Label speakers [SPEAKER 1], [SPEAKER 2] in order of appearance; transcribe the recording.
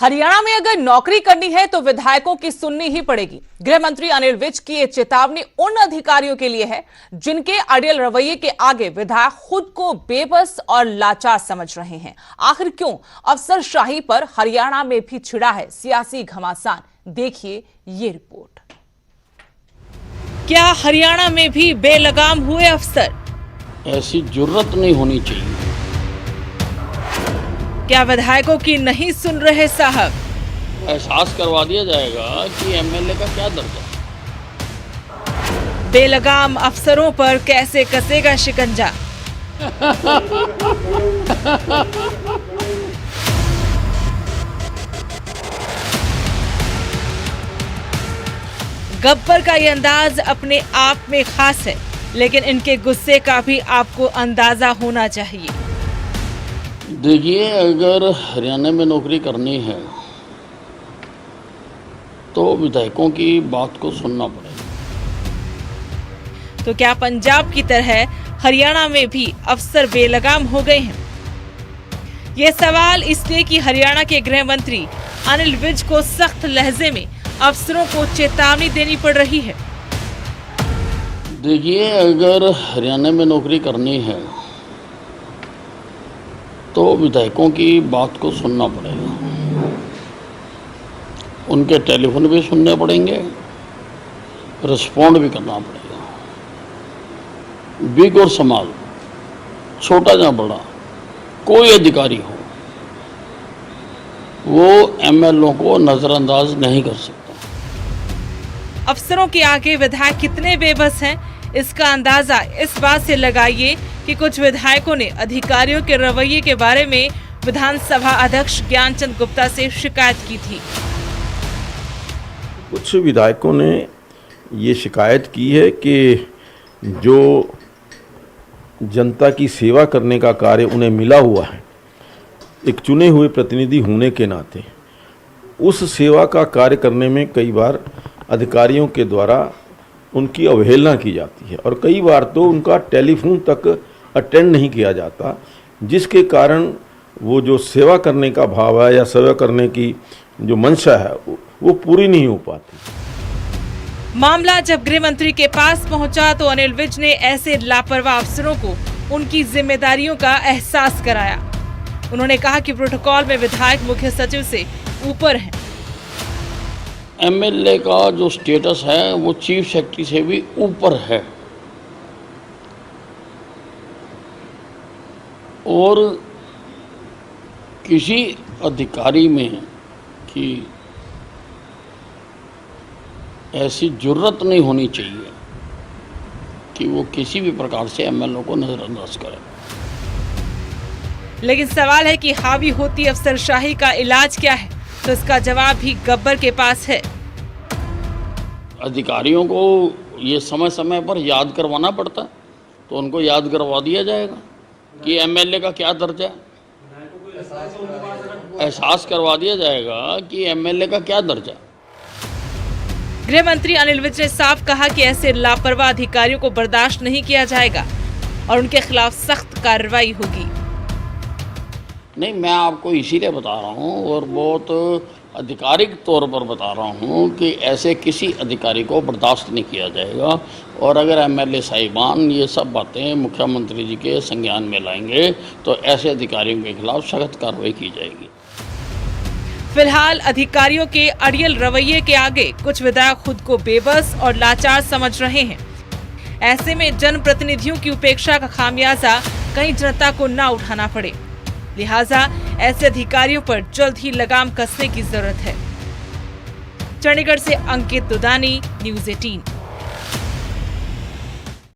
[SPEAKER 1] हरियाणा में अगर नौकरी करनी है तो विधायकों की सुननी ही पड़ेगी। गृह मंत्री अनिल विज की ये चेतावनी उन अधिकारियों के लिए है जिनके अड़ियल रवैये के आगे विधायक खुद को बेबस और लाचार समझ रहे हैं। आखिर क्यों अफसरशाही पर हरियाणा में भी छिड़ा है सियासी घमासान? देखिए ये रिपोर्ट। क्या हरियाणा में भी बेलगाम हुए अफसर?
[SPEAKER 2] ऐसी जुर्रत नहीं होनी चाहिए।
[SPEAKER 1] क्या विधायकों की नहीं सुन रहे साहब?
[SPEAKER 2] एहसास करवा दिया जाएगा कि एमएलए का क्या दर्जा।
[SPEAKER 1] बेलगाम अफसरों पर कैसे कसेगा शिकंजा? गब्बर का ये अंदाज अपने आप में खास है, लेकिन इनके गुस्से का भी आपको अंदाजा होना चाहिए।
[SPEAKER 2] देखिए, अगर हरियाणा में नौकरी करनी है तो विधायकों की बात को सुनना पड़ेगा।
[SPEAKER 1] तो क्या पंजाब की तरह हरियाणा में भी अफसर बेलगाम हो गए हैं? ये सवाल इसलिए कि हरियाणा के गृह मंत्री अनिल विज को सख्त लहजे में अफसरों को चेतावनी देनी पड़ रही है।
[SPEAKER 2] देखिए, अगर हरियाणा में नौकरी करनी है तो विधायकों की बात को सुनना पड़ेगा। उनके टेलीफोन भी सुनने पड़ेंगे, रिस्पॉन्ड भी करना पड़ेगा। बिग और स्मॉल, छोटा या बड़ा, कोई अधिकारी हो वो एमएलओ को नजरअंदाज नहीं कर सकता।
[SPEAKER 1] अफसरों के आगे विधायक कितने बेबस हैं, इसका अंदाजा इस बात से लगाइए कि कुछ विधायकों ने अधिकारियों के रवैये के बारे में विधानसभा अध्यक्ष ज्ञानचंद गुप्ता से शिकायत की थी।
[SPEAKER 3] कुछ विधायकों ने ये शिकायत की है कि जो जनता की सेवा करने का कार्य उन्हें मिला हुआ है, एक चुने हुए प्रतिनिधि होने के नाते उस सेवा का कार्य करने में कई बार अधिकारियों के द्वारा उनकी अवहेलना की जाती है और कई बार तो उनका टेलीफोन तक अटेंड नहीं किया जाता, जिसके कारण वो जो सेवा करने का भाव है या सेवा करने की जो मंशा है वो पूरी नहीं हो पाती।
[SPEAKER 1] मामला जब गृह मंत्री के पास पहुंचा तो अनिल विज ने ऐसे लापरवाह अफसरों को उनकी जिम्मेदारियों का एहसास कराया। उन्होंने कहा कि प्रोटोकॉल में विधायक मुख्य सचिव से ऊपर हैं।
[SPEAKER 2] एमएलए का जो स्टेटस है वो चीफ सेक्रेटरी से भी ऊपर है और किसी अधिकारी में कि ऐसी जुर्रत नहीं होनी चाहिए कि वो किसी भी प्रकार से एमएलए को नजरअंदाज करे।
[SPEAKER 1] लेकिन सवाल है कि हावी होती अफसरशाही का इलाज क्या है, तो इसका जवाब भी गब्बर के पास है।
[SPEAKER 2] अधिकारियों को ये समय समय पर याद करवाना पड़ता है, तो उनको याद करवा दिया जाएगा कि एमएलए का क्या दर्जा है। एहसास करवा दिया जाएगा कि एमएलए का क्या दर्जा है।
[SPEAKER 1] गृह मंत्री अनिल विज ने साफ कहा कि ऐसे लापरवाह अधिकारियों को बर्दाश्त नहीं किया जाएगा और उनके खिलाफ सख्त कार्रवाई होगी।
[SPEAKER 2] नहीं, मैं आपको इसीलिए बता रहा हूँ और बहुत आधिकारिक तौर पर बता रहा हूँ कि ऐसे किसी अधिकारी को बर्दाश्त नहीं किया जाएगा और अगर एमएलए साहिबान ये सब बातें मुख्यमंत्री जी के संज्ञान में लाएंगे तो ऐसे अधिकारियों के खिलाफ सख्त कार्रवाई की जाएगी।
[SPEAKER 1] फिलहाल अधिकारियों के अड़ियल रवैये के आगे कुछ विधायक खुद को बेबस और लाचार समझ रहे हैं। ऐसे में जनप्रतिनिधियों की उपेक्षा का खामियाजा कहीं जनता को ना उठाना पड़े, लिहाजा ऐसे अधिकारियों पर जल्द ही लगाम कसने की जरूरत है। चंडीगढ़ से अंकित दुदानी, न्यूज़ 18।